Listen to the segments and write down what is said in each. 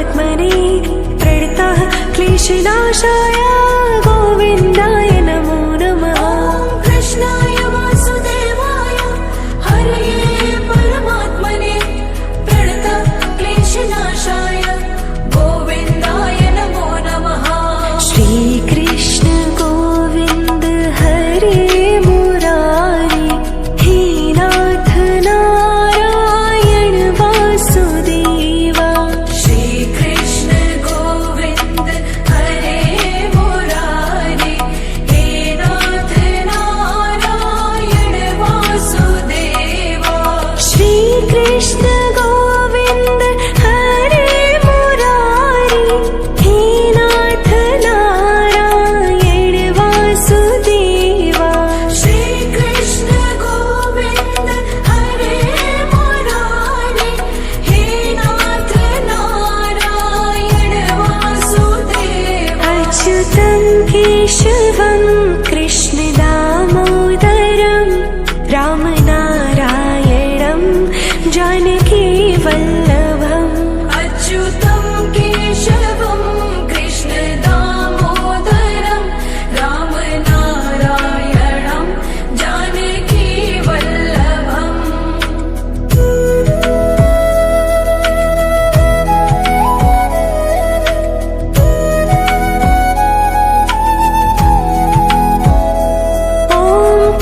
परमात्मने प्रणतः क्लेशनाशाय गोविन्दाय नमो नमः। कृष्णाय वासुदेवाय हरये परमात्मने प्रणतः क्लेशनाशाय गोविन्दाय नमो नमः। श्रीकृष्ण गोविन्द हरे मुरारी हे नाथ नारायण वासुदेवा। श्रीकृष्ण गोविन्द हरे मुरारी हे नाथ नारायण वासुदेवा। श्रीकृष्ण गोविन्द हरे मुरारी हे नाथ नारायण वासुदेवा। श्रीकृष्ण गोविन्द हरे मुरारी हे नाथ नारायण वासुदेवा। अच्युतं केशवं कृष्ण दामोदरं रामनारायणं जानकी वल्लभम्। अच्युतं केशवं कृष्ण दामोदरं रामनारायणं जानकी वल्लभम्। ॐ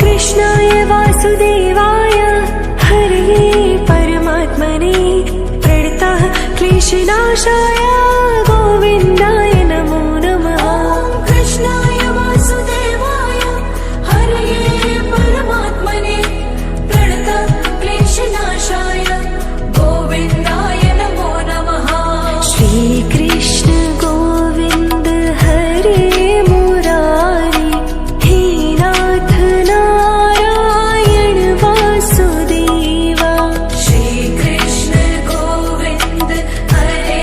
कृष्णाय वासुदेवाय हरये परमात्मने प्रणतः क्लेशनाशाय गोविन्दाय नमो नमः। कृष्णाय वासुदेवाय हरये परमात्मने प्रणतः क्लेशनाशाय गोविन्दाय नमो नमः। श्रीकृष्ण गोविन्द हरे मुरारी हे नाथ नारायण वासुदेवा। श्रीकृष्ण गोविन्द हरे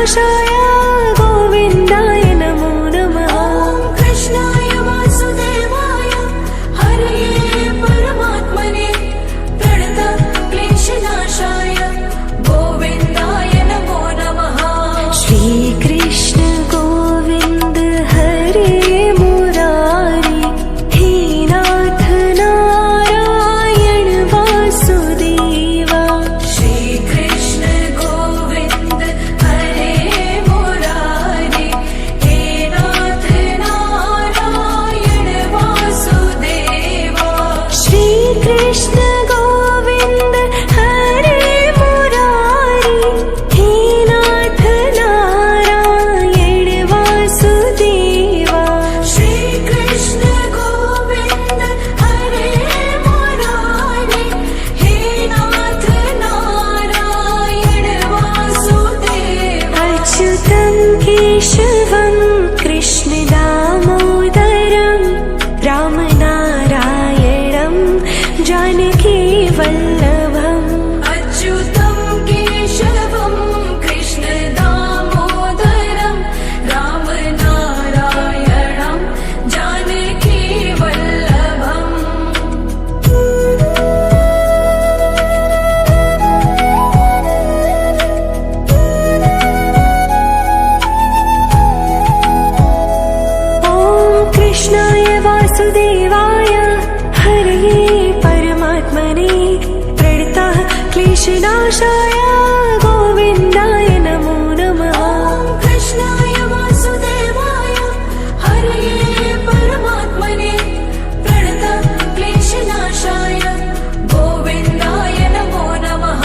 कृष्णनाशाय गोविन्दाय नमो नमः। ॐ कृष्णाय वासुदेवाय हरये परमात्मने प्रणतक्लेशनाशाय गोविन्दाय नमो नमः। श्रीकृष्ण गोविन्द हरे मुरारी हे नाथ नारायण वासुदेवा। श्रीकृष्ण गोविन्द हरे मुरारी हे नाथ नारायण वासुदेवा। श्रीकृष्ण गोविन्द हरे मुरारी हे नाथ नारायण वासुदेवा। श्रीकृष्ण गोविन्द हरे मुरारी हे नाथ नारायण वासुदेवा। अच्युतं केशवं कृष्ण दामोदरं रामनारायणं जानकी वल्लभम्। अच्युतं केशवं कृष्ण दामोदरं रामनारायणं जानकी वल्लभम्। ॐ कृष्णाय वासुदेवाय हरये परमात्मने प्रणतः क्लेशनाशाय गोविन्दाय नमो नमः। ॐ कृष्णाय वासुदेवाय हरये परमात्मने प्रणतः क्लेशनाशाय गोविन्दाय नमो नमः।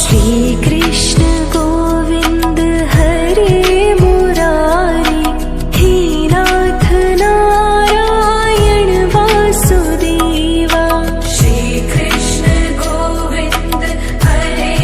श्रीकृष्ण गोविन्द हरे मुरारी हे नाथ नारायण वासुदेवा। श्रीकृष्ण गोविन्द हरे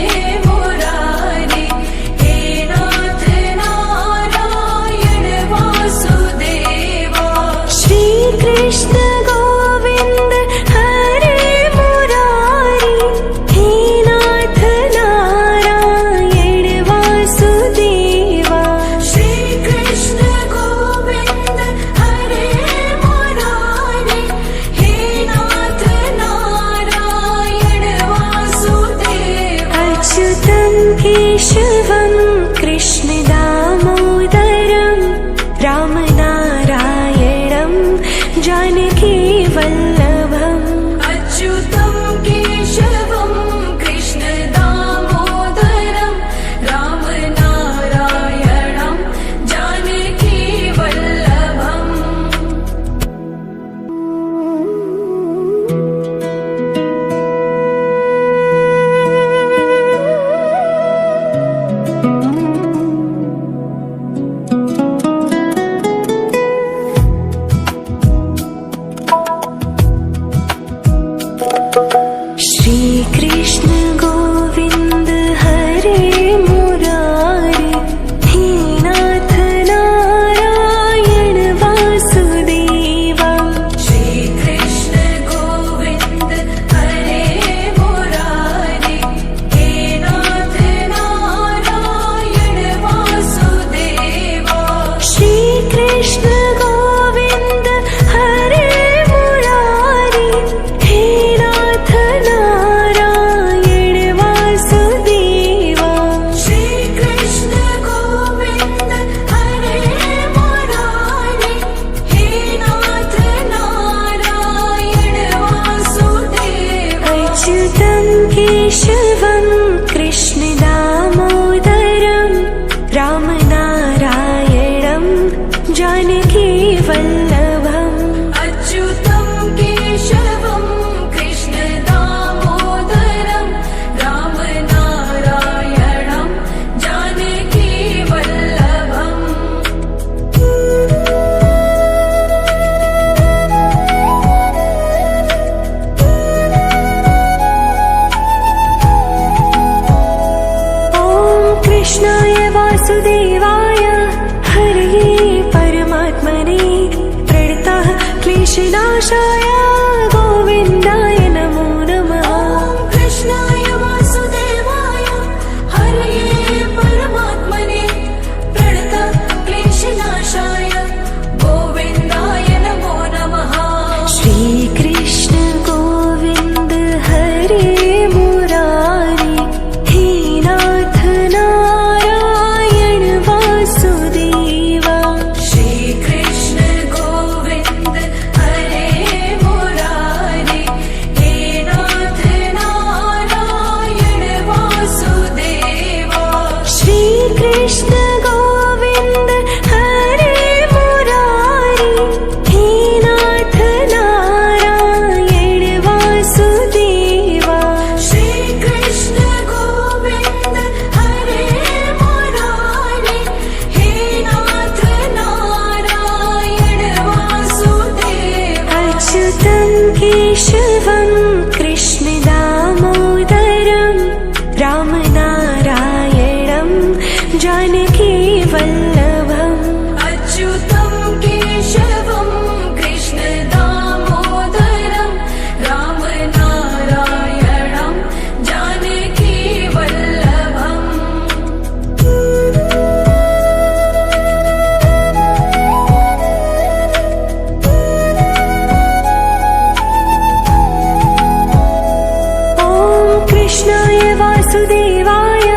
वासुदेवाय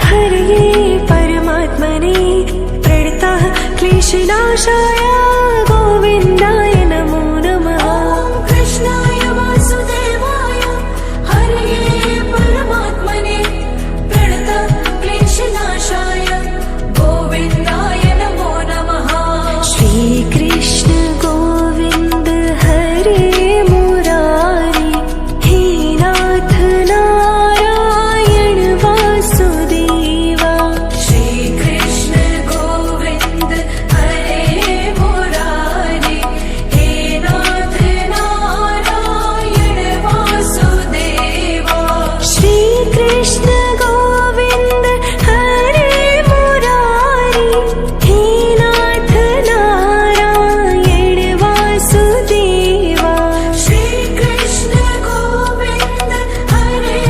हरये परमात्मने प्रणतः क्लेशनाशाय गोविन्दाय नमो नमः। कृष्णाय वासुदेवाय हरये परमात्मने प्रणतः क्लेशनाशाय गोविन्दाय नमो नमः। श्रीकृष्ण गोविन्द हरे मुरारी हे नाथ नारायण वासुदेवा। श्रीकृष्ण गोविन्द हरे मुरारी हे नाथ नारायण वासुदेवा। श्रीकृष्ण गोविन्द हरे मुरारी हे नाथ नारायण वासुदेवा। श्रीकृष्ण गोविन्द हरे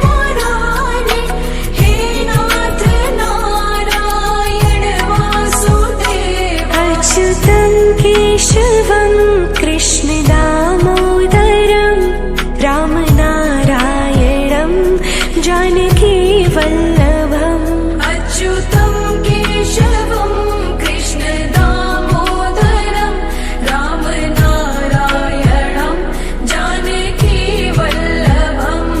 मुरारी हे नाथ नारायण वासुदेवा। अच्युतं केशवं कृष्ण दामोदरं रामनारायणं जानकी वल्लभम्। अच्युतं केशवं कृष्ण दामोदरं रामनारायणं जानकी वल्लभम्।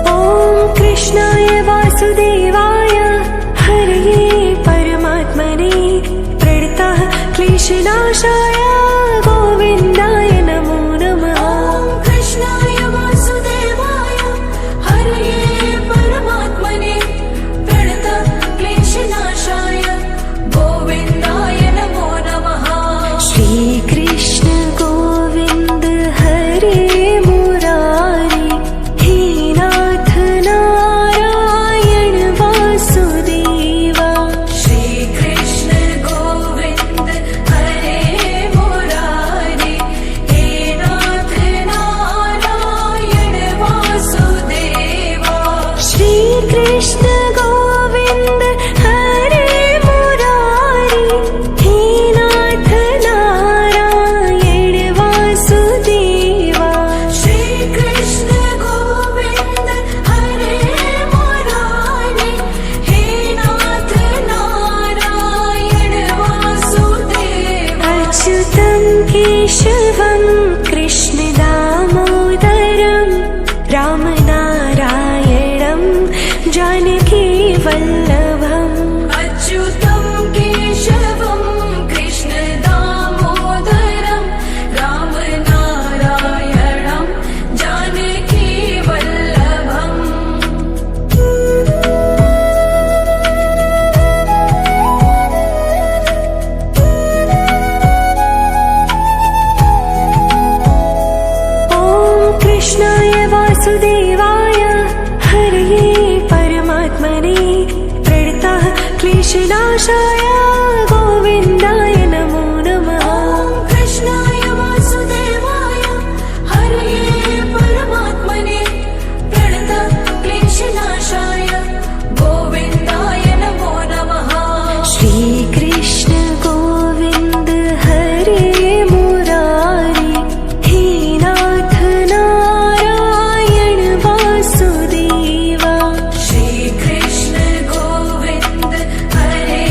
ॐ कृष्णाय वासुदेवाय हरये परमात्मने प्रणतः क्लेशनाशाय गोविन्दाय नमो नमः। कृष्णाय वासुदेवाय हरये परमात्मने प्रणतः क्लेशनाशाय गोविन्दाय नमो नमः। श्रीकृष्ण गोविन्द हरे मुरारी हे नाथ नारायण वासुदेवा। श्रीकृष्ण गोविन्द हरे मुरारी हे नाथ नारायण वासुदेवा। श्रीकृष्ण गोविन्द हरे मुरारी हे नाथ नारायण वासुदेवा। श्रीकृष्ण गोविन्द हरे मुरारी हे नाथ नारायण वासुदेवा। अच्युतं केशवं कृष्ण दामोदरं रामनारायणं जानकी वल्लभम्। अच्युतं केशवं कृष्ण दामोदरं रामनारायणं जानकी वल्लभम्। ॐ कृष्णाय वासुदेवाय हरये परमात्मने प्रणतः क्लेशनाशाय गोविन्दाय नमो नमः। कृष्णाय वासुदेवाय हरये परमात्मने प्रणतः क्लेशनाशाय गोविन्दाय नमो नमः। श्रीकृष्ण गोविन्द हरे मुरारी हे नाथ नारायण वासुदेवा। श्रीकृष्ण गोविन्द हरे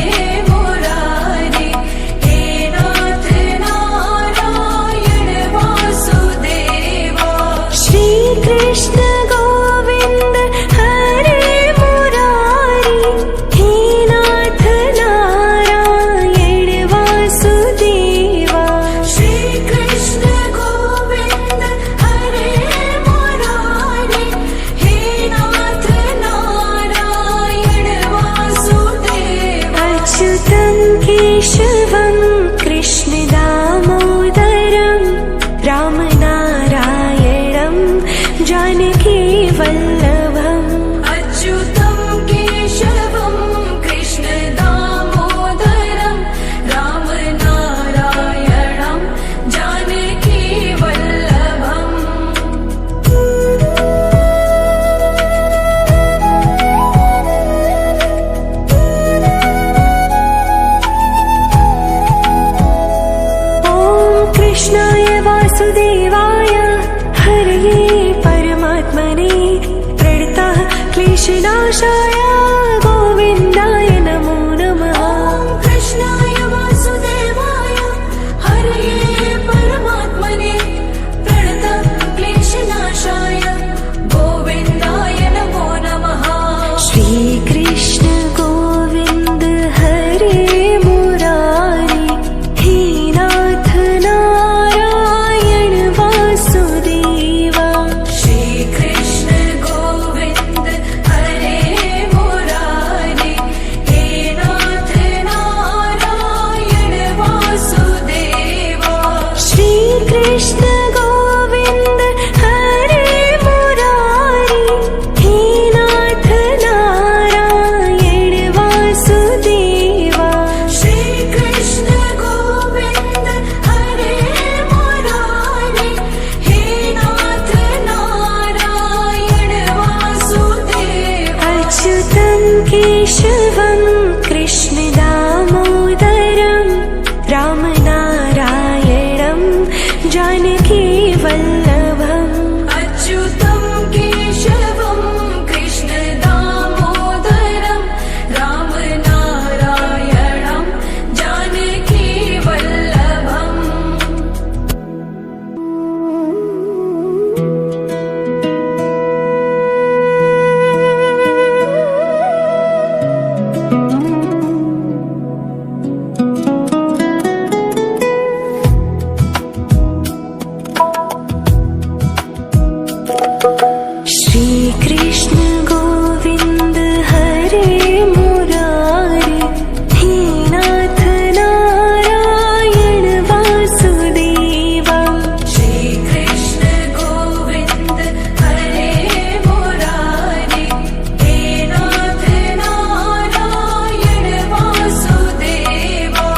क्लेशनाशाय गोविन्दाय नमो नमः। कृष्णाय वासुदेवाय हरये परमात्मने प्रणतक्लेशनाशाय गोविन्दाय नमो नमः। श्रीकृष्ण गोविन्द हरे मुरारी हे नाथ नारायण वासुदेवा। श्रीकृष्ण गोविन्द हरे मुरारी हे नाथ नारायण वासुदेवा। श्रीकृष्ण गोविन्द हरे मुरारी हे नाथ नारायण वासुदेवा। श्रीकृष्ण गोविन्द हरे मुरारी हे नाथ नारायण वासुदेवा। अच्युतं केशवं कृष्ण दामोदरं रामनारायणं जानकी वल्लभम्। अच्युतं केशवं कृष्ण दामोदरं रामनारायणं जानकी वल्लभम्। श्रीकृष्ण गोविन्द हरे मुरारी हे नाथ नारायण वासुदेवा। श्रीकृष्ण गोविन्द हरे मुरारी हे नाथ नारायण वासुदेवा।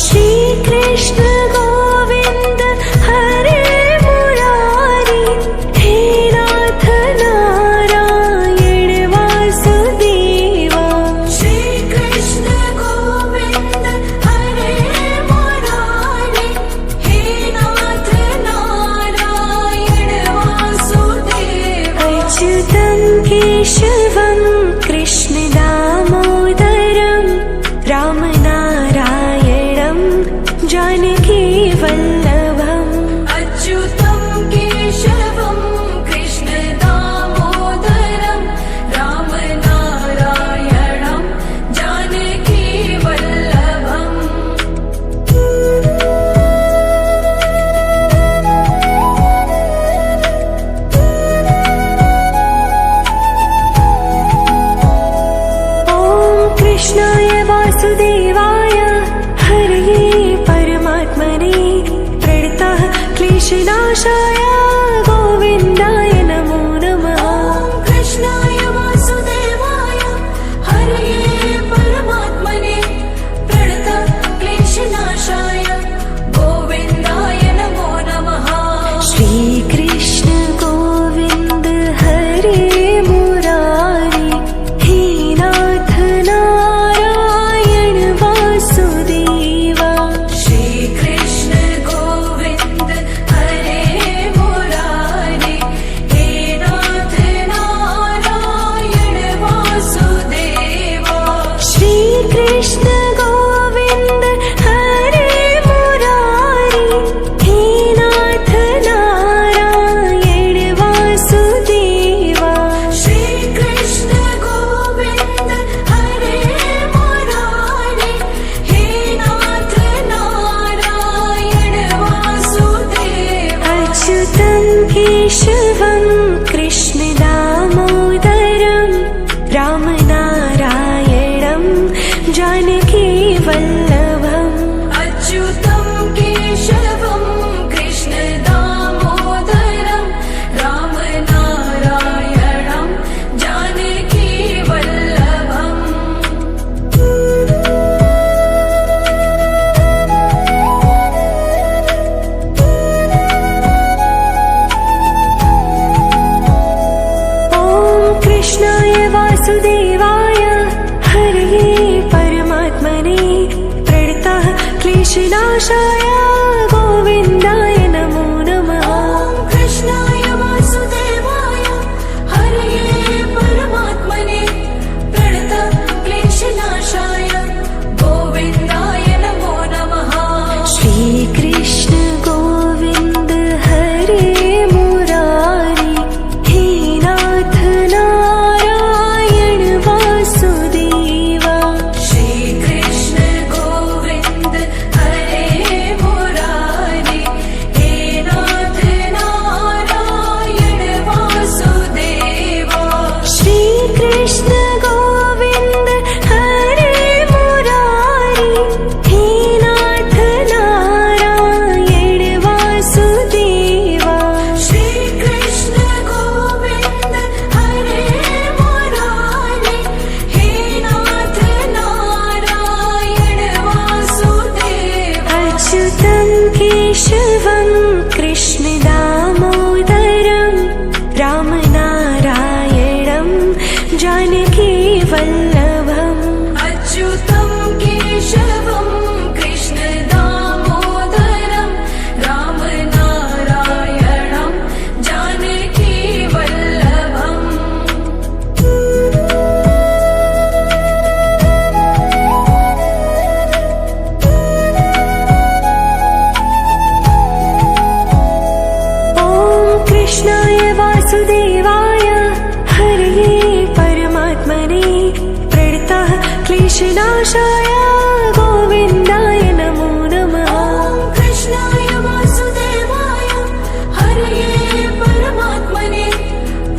श्रीकृष्ण गोविन्द हरे मुरारी हे नाथ नारायण वासुदेवा। श्रीकृष्ण गोविन्द हरे मुरारी हे नाथ नारायण वासुदेवा। अच्युतं केशवं कृष्ण दामोदरं रामनारायणं जानकी वल्लभम्। अच्युतं केशवं कृष्ण दामोदरं रामनारायणं जानकी वल्लभम्। ॐ कृष्णाय वासुदेवाय हरये परमात्मने प्रणतः क्लेशनाशाय गोविन्दाय नमो नमः। कृष्णाय वासुदेवाय हरये परमात्मने प्रणतः क्लेशनाशाय गोविन्दाय नमो नमः। श्रीकृष्ण गोविन्द हरे मुरारी हे नाथ नारायण वासुदेवा। श्रीकृष्ण गोविन्द हरे मुरारी हे नाथ नारायण वासुदेवा। श्रीकृष्ण गोविन्द हरे मुरारी हे नाथ नारायण वासुदेवा। श्रीकृष्ण गोविन्द हरे मुरारी हे नाथ नारायण वासुदेवा। अच्युतं केशवं कृष्ण दामोदरं रामनारायणं जानकी वल्लभम्। अच्युतं केशवं कृष्ण दामोदरं रामनारायणं जानकी वल्लभम्। ॐ कृष्णाय वासुदेवाय हरये परमात्मने प्रणतः क्लेशनाशाय गोविन्दाय नमो नमः। कृष्णाय वासुदेवाय हरये परमात्मने क्लेशनाशाय गोविन्दाय नमो नमः। ॐ कृष्णाय वासुदेवाय हरये परमात्मने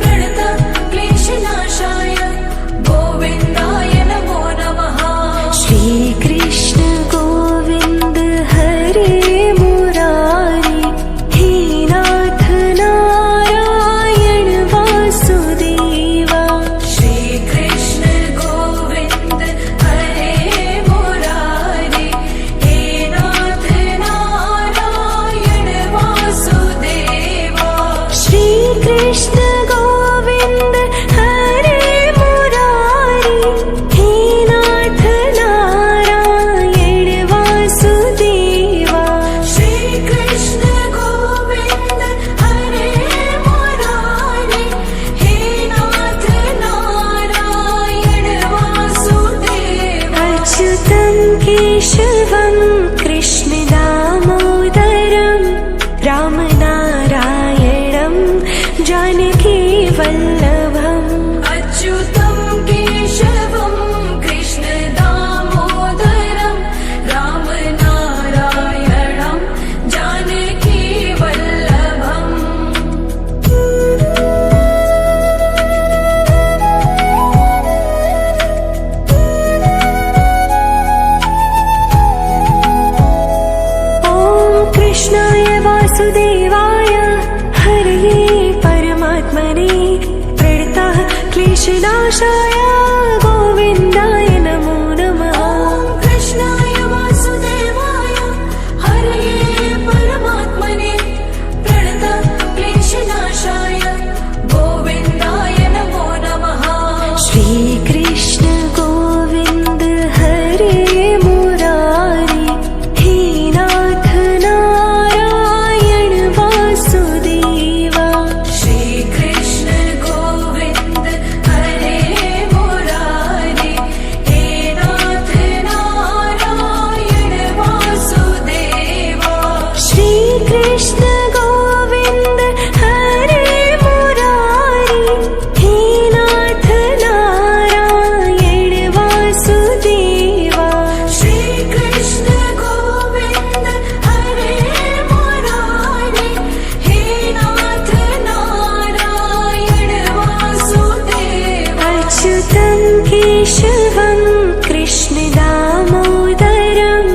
प्रणतक्लेशनाशाय गोविन्दाय नमो नमः। श्रीकृष्ण गोविन्द हरे मुरारी हे नाथ नारायण वासुदेवा। श्रीकृष्ण गोविन्द हरे मुरारी हे नाथ नारायण वासुदेवा। श्रीकृष्ण गोविन्द हरे मुरारी हे नाथ नारायण वासुदेवा। श्रीकृष्ण गोविन्द हरे मुरारी हे नाथ नारायण वासुदेवा। अच्युतं केशवं कृष्ण दामोदरं रामनारायणं जानकी वल्लभम्। अच्युतं केशवं कृष्ण दामोदरं रामनारायणं जानकी वल्लभम्। ॐ कृष्णाय वासुदेवाय हरये परमात्मने प्रणतः क्लेशनाशाय गोविन्दाय नमो नमः। ॐ कृष्णाय वासुदेवाय हरये परमात्मने प्रणतः क्लेशनाशाय गोविन्दाय नमो नमः। श्रीकृष्ण गोविन्द हरे मुरारी हे नाथ नारायण वासुदेवा। श्रीकृष्ण गोविन्द हरे मुरारी हे नाथ नारायण वासुदेवा। श्रीकृष्ण गोविन्द हरे मुरारी हे नाथ नारायण वासुदेवा। श्रीकृष्ण गोविन्द हरे मुरारी हे नाथ नारायण वासुदेवा। अच्युतं केशवं कृष्ण दामोदरं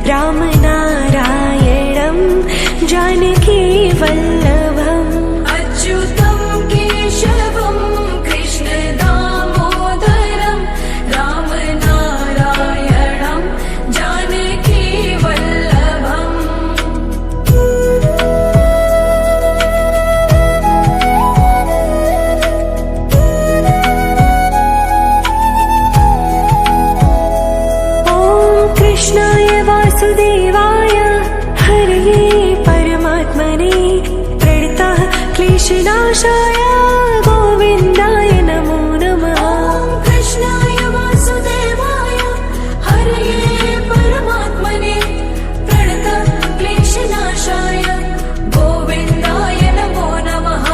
रामनारायणं जानकी वल्लभम्। अच्युतं केशवं कृष्ण दामोदरं रामनारायणं जानकी वल्लभम्। ॐ कृष्णाय वासुदेवाय हरये परमात्मने प्रणतः क्लेशनाशाय गोविन्दाय नमो नमः। ॐ कृष्णाय वासुदेवाय हरये परमात्मने प्रणतः क्लेशनाशाय गोविन्दाय नमो नमः।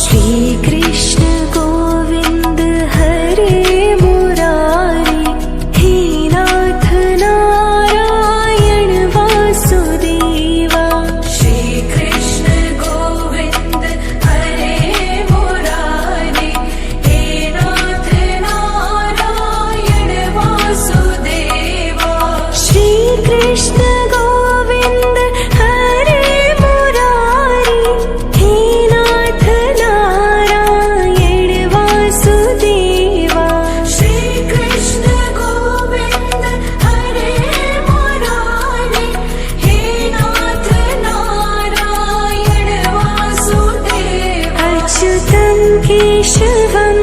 श्रीकृष्ण गोविन्द हरे मुरारी हे नाथ नारायण वासुदेवा। श्रीकृष्ण गोविन्द हरे मुरारी हे नाथ नारायण वासुदेवा। श्रीकृष्ण गोविन्द हरे मुरारी हे नाथ नारायण वासुदेवा। श्रीकृष्ण गोविन्द हरे मुरारी हे नाथ नारायण वासुदेवा। अच्युतं केशवं